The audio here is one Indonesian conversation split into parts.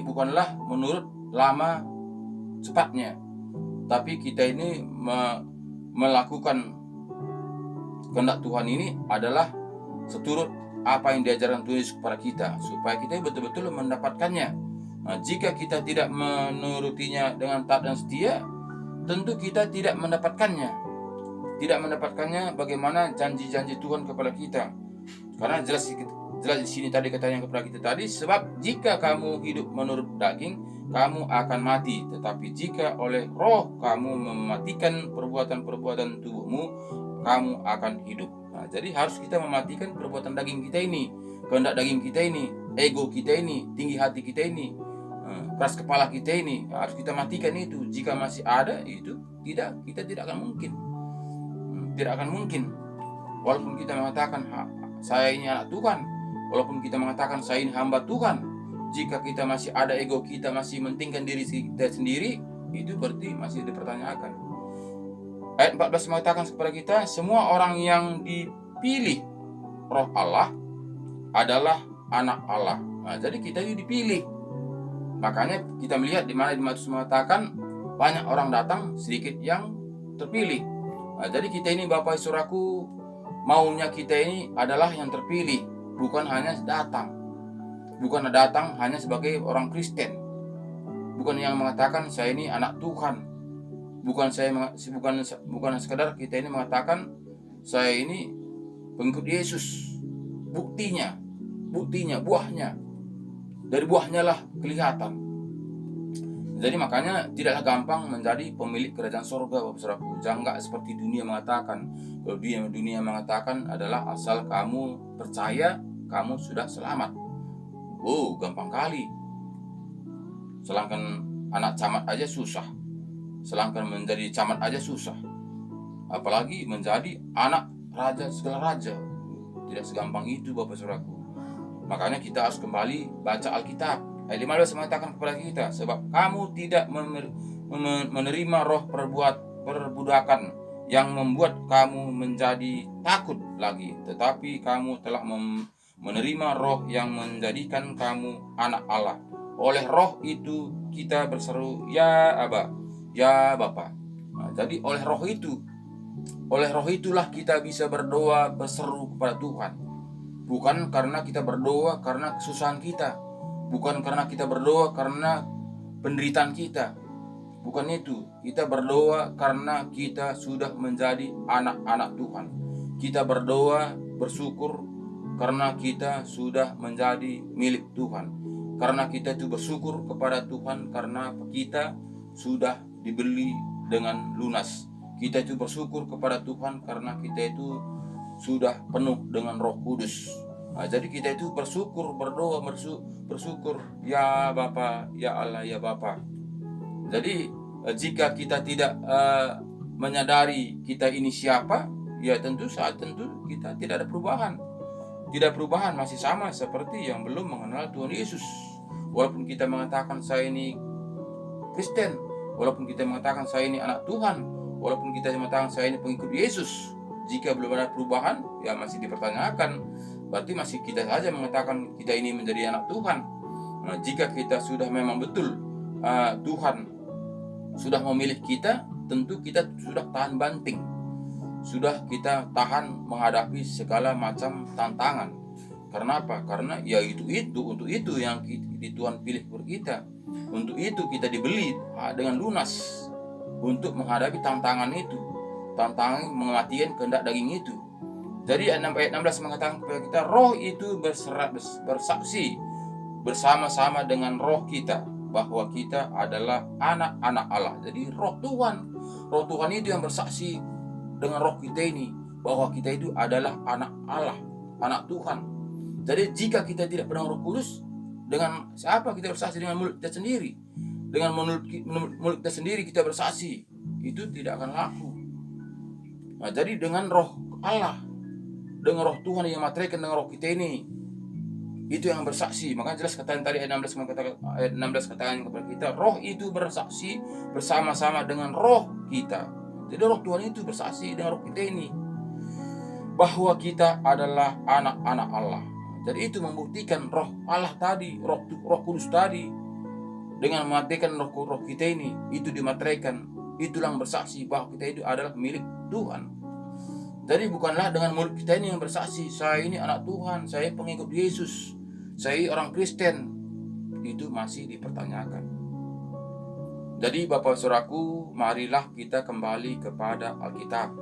bukanlah menurut lama cepatnya, tapi kita ini melakukan kehendak Tuhan ini adalah seturut apa yang diajarkan Tuhan Yesus kepada kita, supaya kita betul-betul mendapatkannya. Nah, jika kita tidak menurutinya dengan taat dan setia, tentu kita tidak mendapatkannya. Tidak mendapatkannya bagaimana janji-janji Tuhan kepada kita. Karena jelas di sini tadi katanya kepada kita tadi, sebab jika kamu hidup menurut daging, kamu akan mati. Tetapi jika oleh roh kamu mematikan perbuatan-perbuatan tubuhmu, kamu akan hidup. Nah, jadi harus kita mematikan perbuatan daging kita ini, kehendak daging kita ini, ego kita ini, tinggi hati kita ini, keras kepala kita ini. Harus kita matikan itu. Jika masih ada itu, kita tidak akan mungkin. Tidak akan mungkin. Walaupun kita mengatakan saya ini anak Tuhan, walaupun kita mengatakan saya ini hamba Tuhan, jika kita masih ada ego kita masih mementingkan diri kita sendiri, itu berarti masih dipertanyakan. Ayat 14 mengatakan kepada kita, semua orang yang dipilih roh Allah adalah anak Allah. Nah, jadi kita ini dipilih. Makanya kita melihat di mana di Matius mengatakan banyak orang datang, sedikit yang terpilih. Nah, jadi kita ini Bapak Saudaraku, maunya kita ini adalah yang terpilih, bukan hanya datang. Bukan datang hanya sebagai orang Kristen. Bukan yang mengatakan saya ini anak Tuhan. Bukan sekedar kita ini mengatakan saya ini pengikut Yesus. Buktinya, buahnya. Dari buahnya lah kelihatan. Jadi makanya tidaklah gampang menjadi pemilik kerajaan surga, Bapak Saudaraku. Jangan seperti dunia mengatakan. Kalau dunia mengatakan adalah asal kamu percaya, kamu sudah selamat. Oh, gampang kali. Sedangkan anak camat aja susah. Sedangkan menjadi camat aja susah. Apalagi menjadi anak raja segala raja. Tidak segampang itu, Bapak Saudaraku. Makanya kita harus kembali baca Alkitab. Ayat 15 mengatakan kepada kita, sebab kamu tidak menerima roh perbudakan yang membuat kamu menjadi takut lagi, tetapi kamu telah menerima roh yang menjadikan kamu anak Allah. Oleh roh itu kita berseru, ya Aba, ya Bapa. Nah, jadi oleh roh itulah kita bisa berdoa, berseru kepada Tuhan. Bukan karena kita berdoa karena kesusahan kita, bukan karena kita berdoa karena penderitaan kita. Bukan itu. Kita berdoa karena kita sudah menjadi anak-anak Tuhan. Kita berdoa, bersyukur karena kita sudah menjadi milik Tuhan. Karena kita itu bersyukur kepada Tuhan karena kita sudah dibeli dengan lunas. Kita itu bersyukur kepada Tuhan karena kita itu sudah penuh dengan Roh Kudus. Nah, jadi kita itu bersyukur, berdoa, bersyukur, ya Bapa, ya Allah, ya Bapa. Jadi jika kita tidak menyadari kita ini siapa, ya tentu kita tidak ada perubahan. Tidak perubahan, masih sama seperti yang belum mengenal Tuhan Yesus. Walaupun kita mengatakan saya ini Kristen, walaupun kita mengatakan saya ini anak Tuhan, walaupun kita mengatakan saya ini pengikut Yesus, jika belum ada perubahan, ya masih dipertanyakan. Berarti masih kita saja mengatakan kita ini menjadi anak Tuhan. Nah, jika kita sudah memang betul Tuhan sudah memilih kita, tentu kita sudah tahan banting. Sudah kita tahan menghadapi segala macam tantangan. Karena apa? Karena ya untuk itu yang Tuhan pilih untuk kita. Untuk itu kita dibeli dengan lunas untuk menghadapi tantangan itu. Tantangan mematikan kehendak daging itu. Jadi ayat 16 mengatakan kepada kita, roh itu bersaksi bersama-sama dengan roh kita bahwa kita adalah anak-anak Allah. Jadi roh Tuhan itu yang bersaksi dengan roh kita ini bahwa kita itu adalah anak Allah, anak Tuhan. Jadi jika kita tidak pernah Roh Kudus, dengan siapa kita bersaksi? Dengan mulut kita sendiri. Dengan mulut kita sendiri kita bersaksi, itu tidak akan laku. Nah, jadi dengan roh Allah, dengan roh Tuhan yang materaikan dengan roh kita ini, itu yang bersaksi. Makanya jelas katakan tadi ayat 16 katakan kepada kita, roh itu bersaksi bersama-sama dengan roh kita. Jadi roh Tuhan itu bersaksi dengan roh kita ini bahwa kita adalah anak-anak Allah. Jadi itu membuktikan roh Allah tadi, roh Kudus tadi dengan mematikan roh kita ini, itu dimateraikan, itulah yang bersaksi bahwa kita itu adalah milik Tuhan. Jadi bukanlah dengan mulut kita ini yang bersaksi, saya ini anak Tuhan, saya pengikut Yesus, saya orang Kristen, itu masih dipertanyakan. Jadi Bapak Saudaraku, marilah kita kembali kepada Alkitab.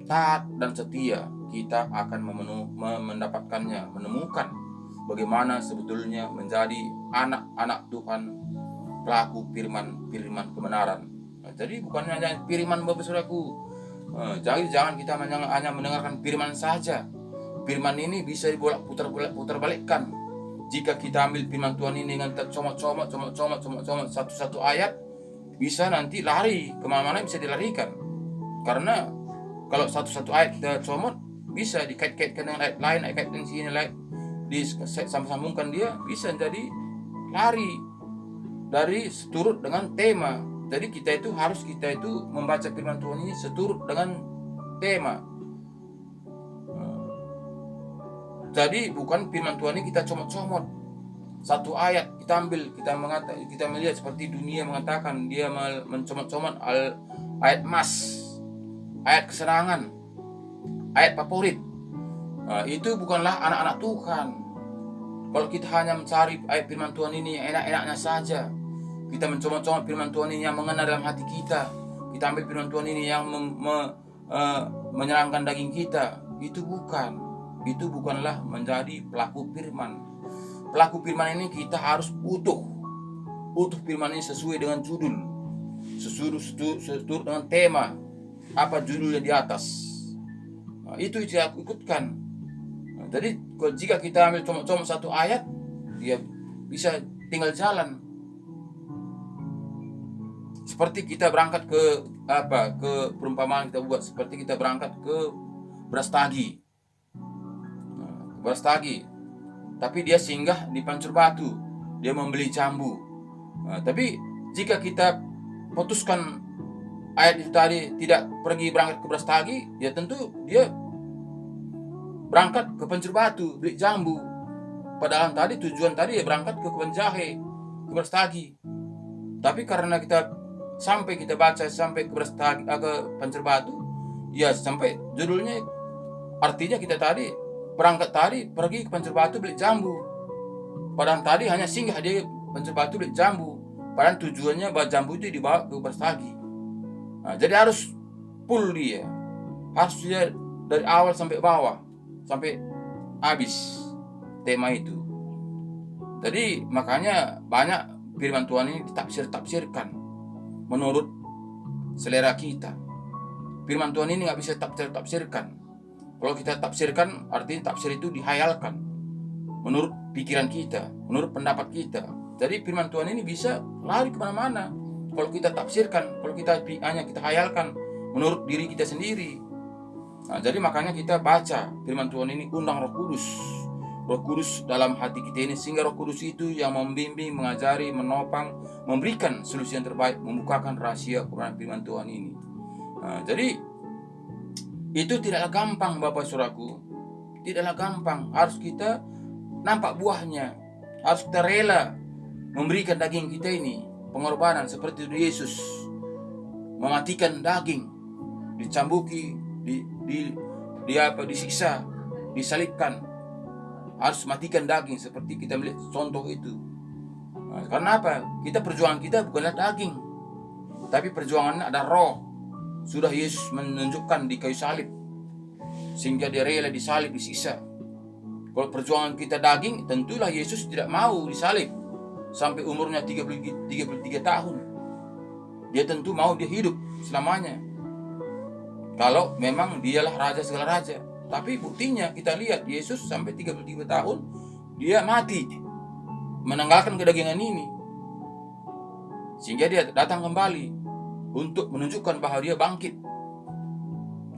Taat dan setia, kita akan mendapatkannya, menemukan bagaimana sebetulnya menjadi anak-anak Tuhan, pelaku firman kebenaran. Jadi bukan hanya firman Bapak Saudaraku. Jadi jangan kita hanya mendengarkan firman saja. Firman ini bisa dibolak putar balikkan. Jika kita ambil firman Tuhan ini dengan comot satu ayat, bisa nanti lari kemana-mana, bisa dilarikan. Karena kalau satu ayat kita comot, bisa dikait-kaitkan dengan ayat lain, ayat yang sini lain, disambung-sambungkan, dia bisa jadi lari dari seturut dengan tema. Jadi kita itu harus membaca firman Tuhan ini seturut dengan tema. Jadi bukan firman Tuhan ini kita comot-comot satu ayat, kita ambil, kita melihat seperti dunia mengatakan dia mencomot-comot ayat emas, ayat kesenangan, ayat favorit. Itu bukanlah anak-anak Tuhan. Kalau kita hanya mencari ayat firman Tuhan ini yang enak-enaknya saja, kita mencomot-comot firman Tuhan ini yang mengena dalam hati kita, kita ambil firman Tuhan ini yang menyerangkan daging kita, itu bukanlah menjadi pelaku firman. Pelaku firman ini kita harus utuh firman ini sesuai dengan judul, sesuai dengan tema, apa judulnya di atas. Itu saya ikutkan. Jadi jika kita ambil comot-comot satu ayat, dia bisa tinggal jalan. Seperti kita berangkat ke perumpamaan kita buat, seperti kita berangkat ke Brastagi. Tapi dia singgah di Pancur Batu, dia membeli jambu. Tapi jika kita putuskan ayat itu tadi, tidak berangkat ke Brastagi, ya tentu dia berangkat ke Pancur Batu beli jambu. Padahal tadi tujuan tadi ya berangkat ke Kebun Jahe, ke Brastagi. Tapi karena kita baca sampai ke Brastagi, ke Pancur Batu, ya sampai judulnya, artinya kita tadi berangkat tadi pergi ke Pancur Batu beli jambu. Padahal tadi hanya singgah dia Pancur Batu beli jambu. Padahal tujuannya bahwa jambu itu dibawa ke Brastagi. Jadi harus full dia. Harus dia dari awal sampai bawah, sampai habis tema itu. Jadi makanya banyak firman Tuhan ini ditafsirkan menurut selera kita. Firman Tuhan ini nggak bisa tafsirkan. Kalau kita tafsirkan, artinya tafsir itu dihayalkan menurut pikiran kita, menurut pendapat kita. Jadi firman Tuhan ini bisa lari kemana-mana kalau kita tafsirkan, kalau kita hayalkan menurut diri kita sendiri. Jadi makanya kita baca firman Tuhan ini, undang Roh Kudus dalam hati kita ini, sehingga Roh Kudus itu yang membimbing, mengajari, menopang, memberikan solusi yang terbaik, membukakan rahasia kebenaran firman Tuhan ini. Jadi itu tidaklah gampang Bapak Saudaraku, tidaklah gampang. Harus kita nampak buahnya, harus kita rela memberikan daging kita ini, pengorbanan seperti Yesus mematikan daging, dicambuki, disiksa, disalibkan, harus matikan daging seperti kita melihat contoh itu. Karena apa? Perjuangan kita bukanlah daging, tapi perjuangannya ada roh. Sudah Yesus menunjukkan di kayu salib, sehingga dia rela disalib, disiksa. Kalau perjuangan kita daging, tentulah Yesus tidak mau disalib sampai umurnya 33 tahun. Dia tentu mau dia hidup selamanya, kalau memang dialah raja segala raja. Tapi buktinya kita lihat Yesus sampai 33 tahun dia mati, menanggalkan kedagingan ini, sehingga dia datang kembali untuk menunjukkan bahwa dia bangkit.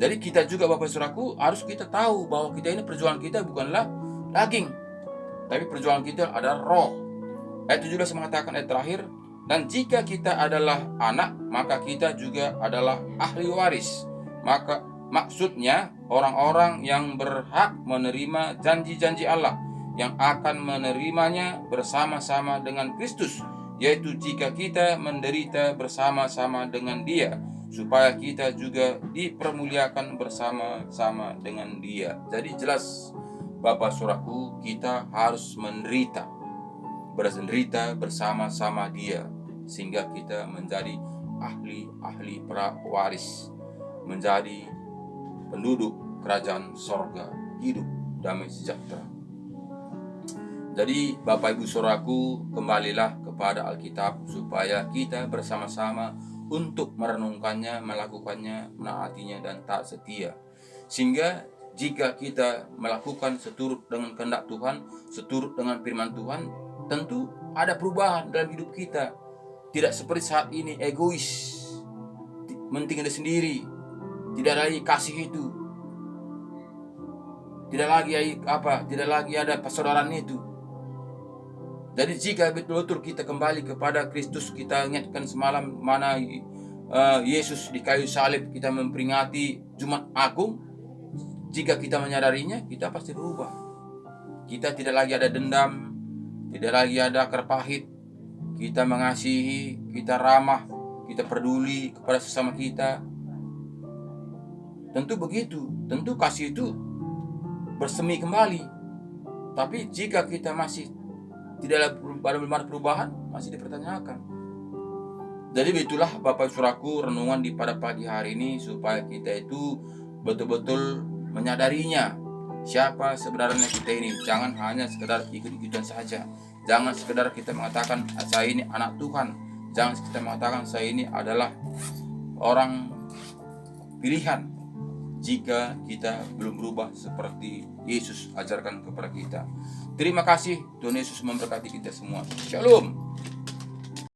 Jadi kita juga Bapak Saudaraku harus kita tahu bahwa kita ini perjuangan kita bukanlah daging, tapi perjuangan kita adalah roh. Ayat 17 mengatakan, ayat terakhir, dan jika kita adalah anak, maka kita juga adalah ahli waris. Maka maksudnya orang-orang yang berhak menerima janji-janji Allah, yang akan menerimanya bersama-sama dengan Kristus yaitu jika kita menderita bersama-sama dengan Dia, supaya kita juga dipermuliakan bersama-sama dengan Dia. Jadi jelas Bapak Saudaraku, kita harus menderita bersama-sama Dia, sehingga kita menjadi ahli prawaris, menjadi penduduk kerajaan sorga, hidup damai sejahtera. Jadi Bapak Ibu Saudaraku, kembalilah kepada Alkitab supaya kita bersama-sama untuk merenungkannya, melakukannya, menaatinya, dan taat setia. Sehingga jika kita melakukan seturut dengan kehendak Tuhan, seturut dengan firman Tuhan, tentu ada perubahan dalam hidup kita. Tidak seperti saat ini egois, mentingin diri sendiri, tidak lagi kasih itu, tidak lagi ada persaudaraan itu. Jadi jika betul-betul kita kembali kepada Kristus, kita ingatkan semalam mana Yesus di kayu salib, kita memperingati Jumat Agung. Jika kita menyadarinya, kita pasti berubah. Kita tidak lagi ada dendam, tidak lagi ada akar pahit. Kita mengasihi, kita ramah, kita peduli kepada sesama kita. Tentu begitu, tentu kasih itu bersemi kembali. Tapi jika kita masih tidak ada perubahan, masih dipertanyakan. Jadi itulah Bapak Saudaraku renungan di pada pagi hari ini, supaya kita itu betul-betul menyadarinya siapa sebenarnya kita ini. Jangan hanya sekedar ikut-ikutan saja. Jangan sekedar kita mengatakan saya ini anak Tuhan. Jangan kita mengatakan saya ini adalah orang pilihan, jika kita belum berubah seperti Yesus ajarkan kepada kita. Terima kasih, Tuhan Yesus memberkati kita semua. Shalom.